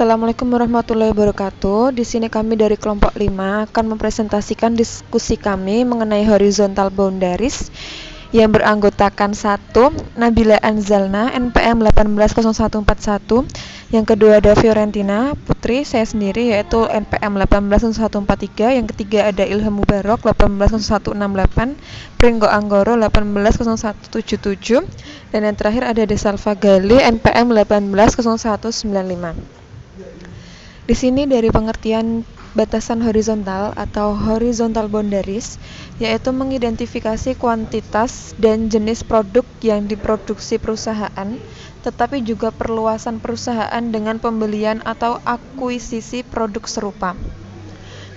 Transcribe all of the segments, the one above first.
Assalamualaikum warahmatullahi wabarakatuh. Di sini kami dari kelompok 5 akan mempresentasikan diskusi kami mengenai horizontal boundaries yang beranggotakan 1. Nabila Anzalna, NPM 180141. Yang kedua ada Fiorentina Putri, saya sendiri yaitu NPM 180143. Yang ketiga ada Ilham Mubarok 180168, Pringgo Anggoro 180177, dan yang terakhir ada Desalva Gali NPM 180195. Di sini dari pengertian batasan horizontal atau horizontal boundaries, yaitu mengidentifikasi kuantitas dan jenis produk yang diproduksi perusahaan, tetapi juga perluasan perusahaan dengan pembelian atau akuisisi produk serupa.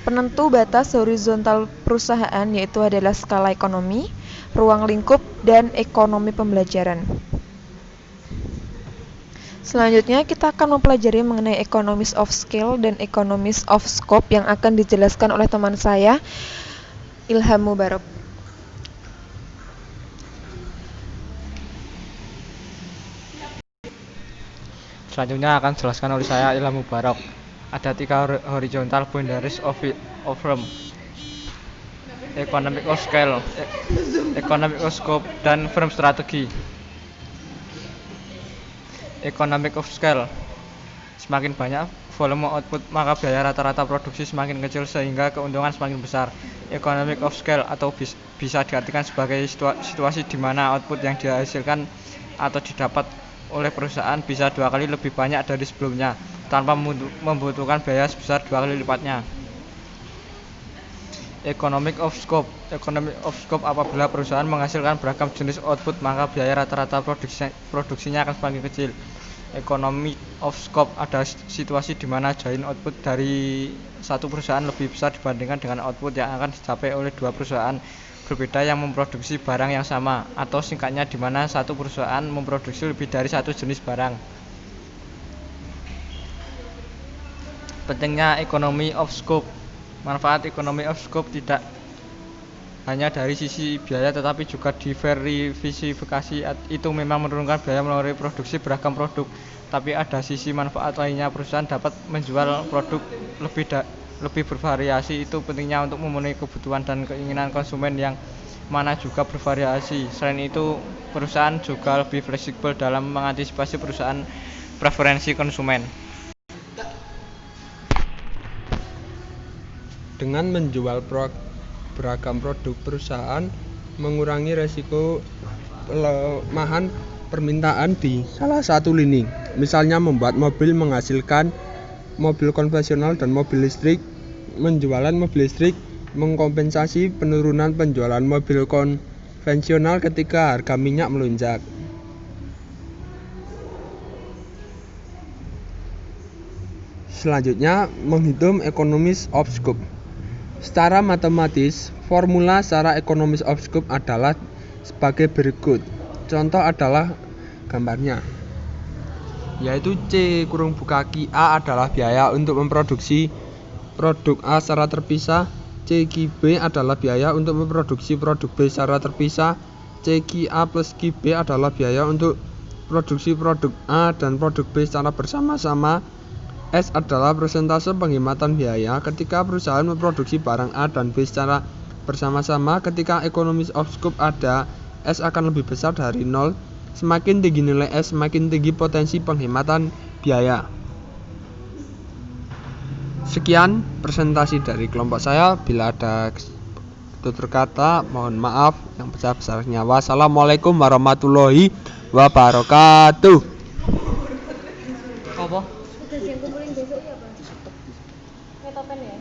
Penentu batas horizontal perusahaan yaitu adalah skala ekonomi, ruang lingkup, dan ekonomi pembelajaran. Selanjutnya kita akan mempelajari mengenai economies of scale dan economies of scope yang akan dijelaskan oleh teman saya, Ilham Mubarok. Selanjutnya akan dijelaskan oleh saya, Ilham Mubarok. Ada 3 horizontal boundaries of firm: economic of scale, economic of scope, dan firm strategi. Economic of scale: semakin banyak volume output, maka biaya rata-rata produksi semakin kecil sehingga keuntungan semakin besar. Economic of scale atau bisa diartikan sebagai situasi di mana output yang dihasilkan atau didapat oleh perusahaan bisa 2 kali lebih banyak dari sebelumnya tanpa membutuhkan biaya sebesar 2 kali lipatnya. Economic of scope: economic of scope apabila perusahaan menghasilkan beragam jenis output, maka biaya rata-rata produksinya akan semakin kecil. Economic of scope ada situasi di mana joint output dari satu perusahaan lebih besar dibandingkan dengan output yang akan dicapai oleh 2 perusahaan berbeda yang memproduksi barang yang sama, atau singkatnya di mana satu perusahaan memproduksi lebih dari satu jenis barang. Pentingnya economy of scope: manfaat economy of scope tidak hanya dari sisi biaya tetapi juga diversifikasi. Itu memang menurunkan biaya melalui produksi beragam produk, tapi ada sisi manfaat lainnya. Perusahaan dapat menjual produk lebih bervariasi. Itu pentingnya untuk memenuhi kebutuhan dan keinginan konsumen yang mana juga bervariasi. Selain itu, perusahaan juga lebih fleksibel dalam mengantisipasi preferensi konsumen. Dengan menjual beragam produk, perusahaan mengurangi resiko pelemahan permintaan di salah satu lini. Misalnya membuat mobil menghasilkan mobil konvensional dan mobil listrik. Menjualan mobil listrik mengkompensasi penurunan penjualan mobil konvensional ketika harga minyak melonjak. Selanjutnya, menghitung economies of scope. Secara matematis, formula secara economies of scope adalah sebagai berikut. Contoh adalah gambarnya, yaitu A adalah biaya untuk memproduksi produk A secara terpisah, B adalah biaya untuk memproduksi produk B secara terpisah, A plus B adalah biaya untuk produksi produk A dan produk B secara bersama-sama. S adalah persentase penghematan biaya ketika perusahaan memproduksi barang A dan B secara bersama-sama. Ketika economies of scope ada, S akan lebih besar dari 0. Semakin tinggi nilai S, semakin tinggi potensi penghematan biaya. Sekian presentasi dari kelompok saya. Bila ada tutur kata, mohon maaf yang besar-besarnya. Wassalamualaikum warahmatullahi wabarakatuh. Tugas yang kumpulin besok ya, Pak? Metopen ya?